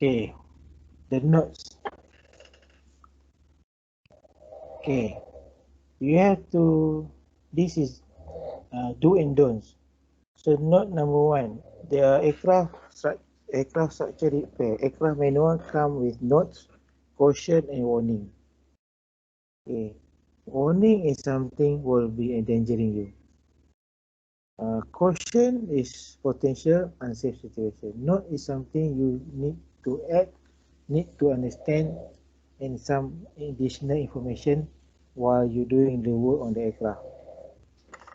Okay, the notes. Okay, you have to, this is do and don'ts. So note number 1, the aircraft structure repair. Aircraft manual come with notes, caution and warning. Okay, warning is something will be endangering you. Caution is potential unsafe situation. Note is something you need to add, need to understand, and some additional information while you're doing the work on the aircraft.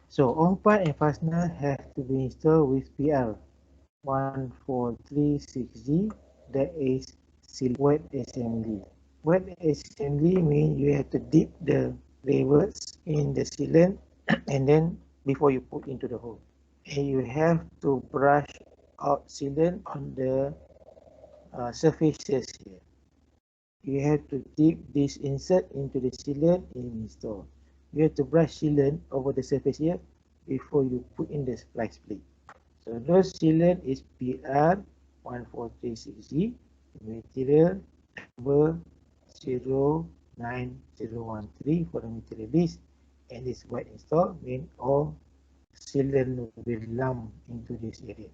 So all part and fastener have to be installed with PR 1436G, that is wet assembly. Wet assembly means you have to dip the rivets in the sealant and then before you put into the hole. And you have to brush out sealant on the surfaces here. You have to dip this insert into the sealant and install. You have to brush sealant over the surface here before you put in the splice plate. So those sealant is PR 1436G, material number 09013 for the material list, and this wet install means all sealant will be lumped into this area.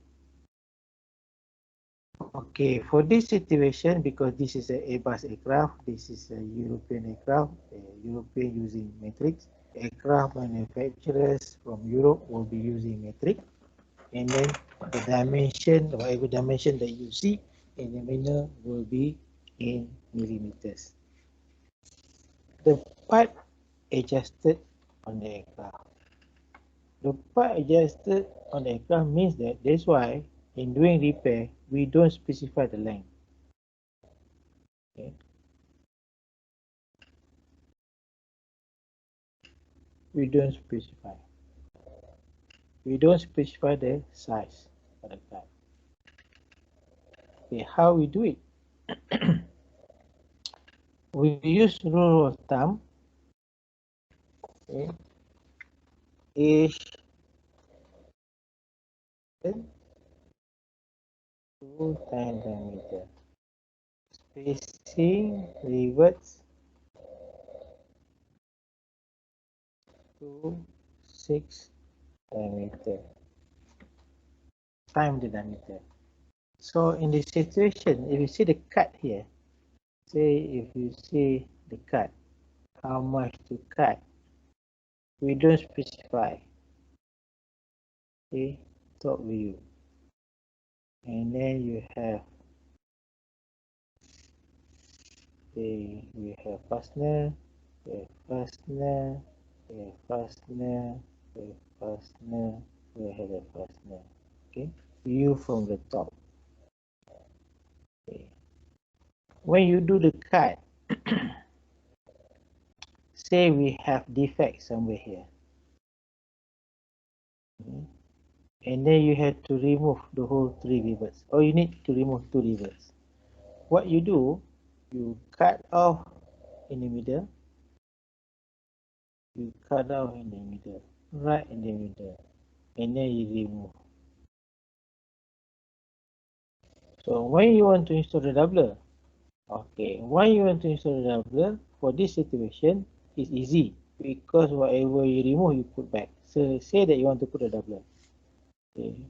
Okay, for this situation, because this is an Airbus aircraft, this is a European aircraft, European using matrix. Aircraft manufacturers from Europe will be using matrix. And then the dimension, whatever dimension that you see in the manual will be in millimeters. The part adjusted on the aircraft. The part adjusted on the aircraft means that that's why in doing repair, we don't specify the length. Okay. We don't specify. We don't specify the size of the part. Okay, how we do it? We use rule of thumb. Okay. Is 2 times diameter. Spacing rivets to 6 diameter times the diameter. So in this situation, if you see the cut here, say if you see the cut, how much to cut, we don't specify. Okay, top view, and then you have we have fastener, we have fastener, we have fastener, we have fastener, we have a fastener. Okay, view from the top. Okay. When you do the cut, say we have defect somewhere here, and then you have to remove the whole 3 rivets, or you need to remove 2 rivets. What you do, you cut off in the middle, you cut off in the middle, right in the middle, and then you remove. So when you want to install the doubler, okay, when you want to install the doubler, for this situation, it's easy, because whatever you remove, you put back. So say that you want to put a doubler. Okay,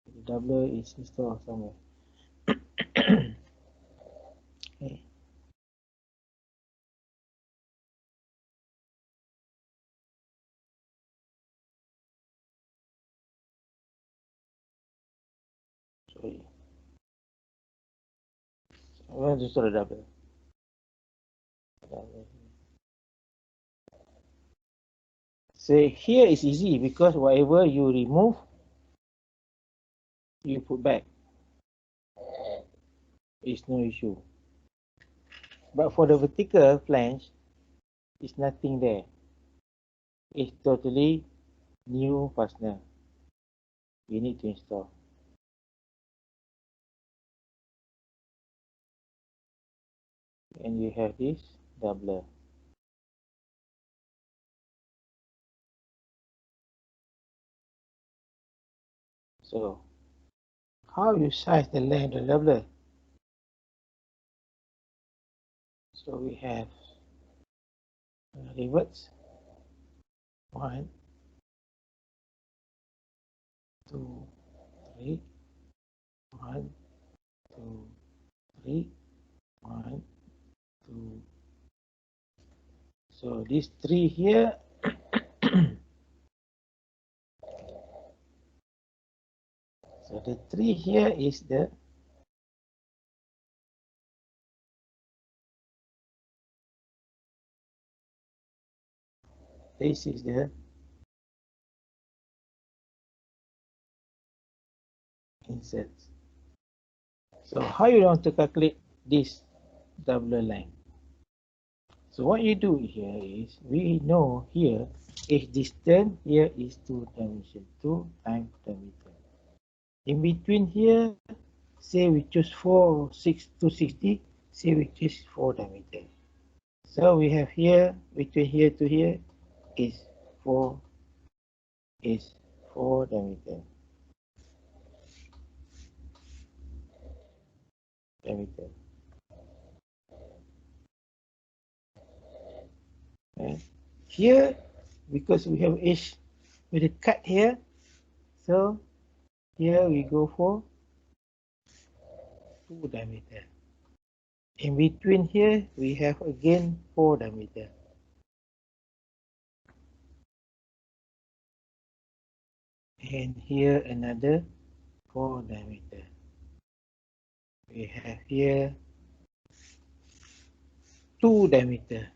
the doubler is installed somewhere. Okay. Sorry. I want to install a doubler. So here is easy, because whatever you remove, you put back. It's no issue. But for the vertical flange, it's nothing there. It's totally new fastener. You need to install. And you have this doubler. So how you size the length of the doubler? So we have rivets. 1, 2, 3. 1, 2, 3. 1, 2. So these 3 here. So the 3 here is the this is the insets. So how you want to calculate this doubler length? So what you do here is, we know here is distance, here is 2 dimension, 2 times diameter. In between here, say we choose 4, 6 to 60, say we choose 4 diameter. So we have here, between here to here is 4 diameter. And here, because we have edge with a cut here, so here we go for 2 diameter. In between here, we have again 4 diameter. And here another 4 diameter. We have here 2 diameter.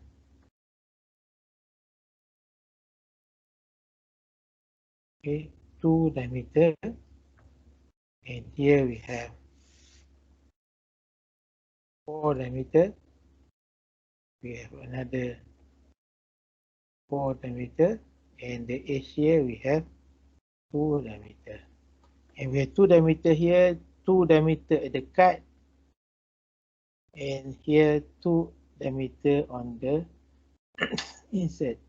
Okay, 2 diameter. And here we have 4 diameter. We have another 4 diameter. And the edge here we have 2 diameter. And we have 2 diameter here, 2 diameter at the cut. And here 2 diameter on the inset.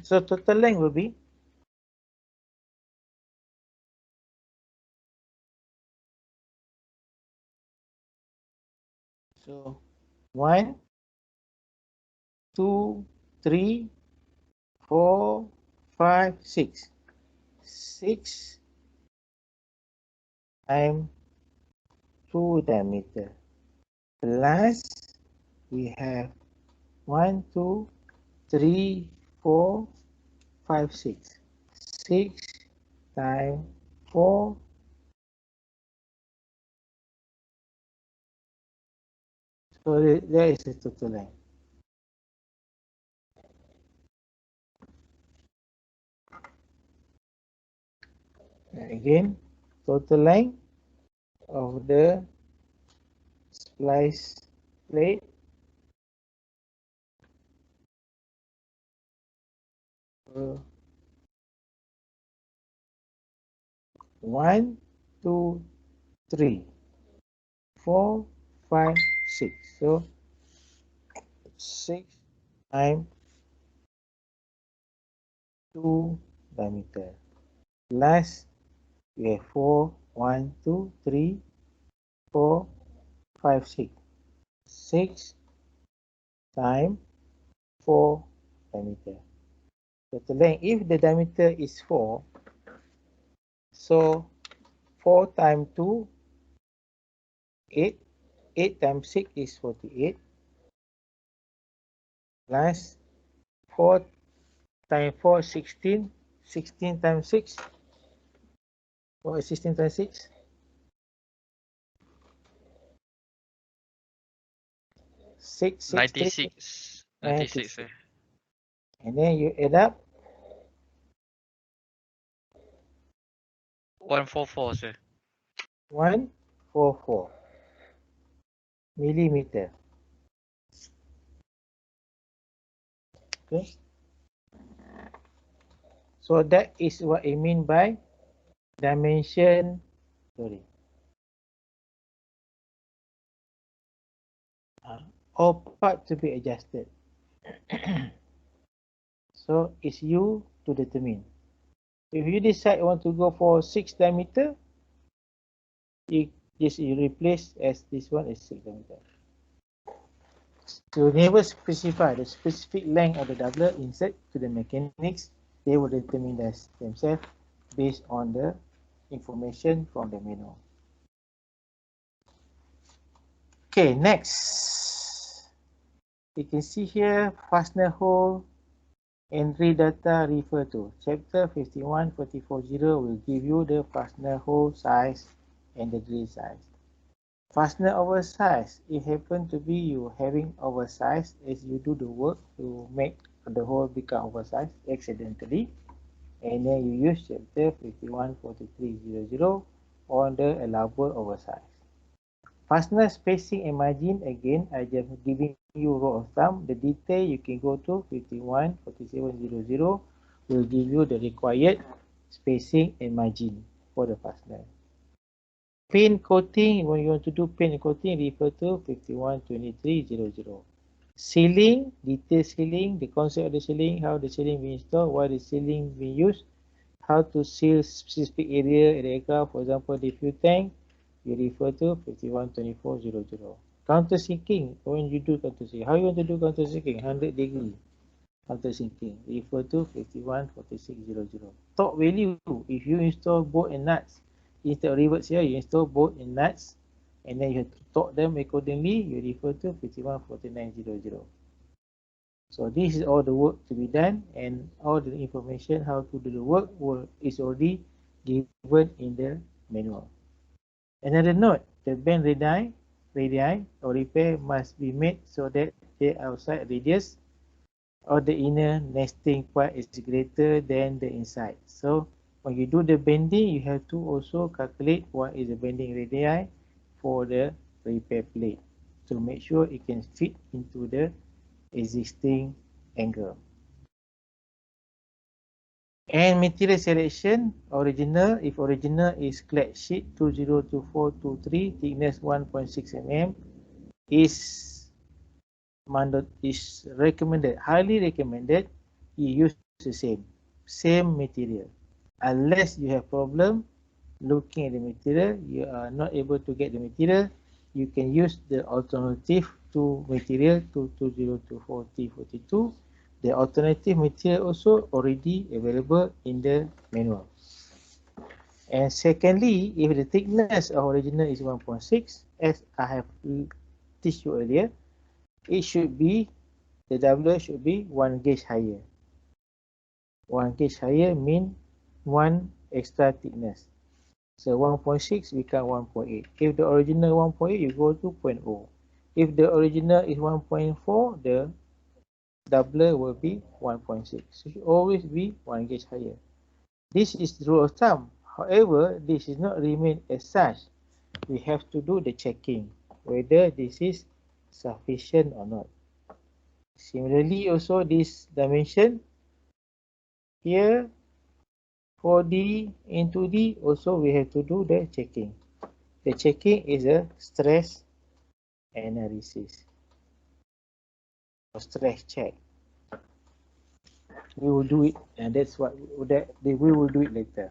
So total length will be so 1, 2, 3, 4, 5, 6. 6 times 2 diameter. Plus we have 1, 2, 3, 4, 5, 6. 6 times 4. So there is the total length. And again, total length of the splice plate uh, 1, 2, 3, 4, 5, 6. So 6 times 2 diameter. Plus we have 4, 1, 2, 3, 4, 5, 6. 6 times 4 diameter. So the length, if the diameter is 4, so 4 times 2, 8. 8 times 6 is 48. Plus 4 times 4, 16. 16 times 6. What is 16 times 6? 6, 6, 3, 96. 96, eh? and then you add up 144, sir. 144 millimeter. Okay, so that is what I mean by dimension. Sorry, all part to be adjusted. So it's you to determine. If you decide you want to go for 6 diameter, you replace as this one is 6 diameter. So never specify the specific length of the doubler insert to the mechanics. They will determine themselves based on the information from the manual. Okay, next. You can see here fastener hole entry data refer to. Chapter 51.44.0 will give you the fastener hole size and the drill size. Fastener oversize. It happen to be you having oversize as you do the work to make the hole become oversized accidentally, and then you use chapter 51.43.00 on the allowable oversize. Fastener spacing and margin, again I just giving you rule of thumb. The detail you can go to 51.47.00 will give you the required spacing and margin for the fastener. Paint coating, when you want to do paint and coating, refer to 51.23.00. Sealing, detail sealing, the concept of the sealing, how the sealing being installed, why the sealing being used, how to seal specific area in the aircraft, for example, the fuel tank, you refer to 51.24.00. Countersinking, when you do countersinking, how you want to do countersinking? 100 degree countersinking, refer to 51.46.00. Torque value, if you install bolt and nuts, instead of rivets here, you install bolt and nuts, and then you have to torque them accordingly, you refer to 51.49.00. So this is all the work to be done, and all the information how to do the work is already given in the manual. Another note, the bend radii or repair must be made so that the outside radius or the inner nesting part is greater than the inside. So when you do the bending, you have to also calculate what is the bending radii for the repair plate to make sure it can fit into the existing angle. And material selection, original, if original is clad sheet 202423, thickness 1.6 mm, is recommended, highly recommended, you use the same material. Unless you have problem looking at the material, you are not able to get the material, you can use the alternative to material to 2024T42. The alternative material also already available in the manual. And secondly, if the thickness of original is 1.6, as I have teach you earlier, it should be, the doubler should be 1 gauge higher. 1 gauge higher means 1 extra thickness. So 1.6 become 1.8. If the original 1.8, you go to 0.0. If the original is 1.4, the doubler will be 1.6. So it should always be 1 gauge higher. This is the rule of thumb. However, this is not remain as such. We have to do the checking whether this is sufficient or not. Similarly, also this dimension here 4D into D, also we have to do the checking. The checking is a stress analysis or stress check. We will do it, and that's what we will do it later.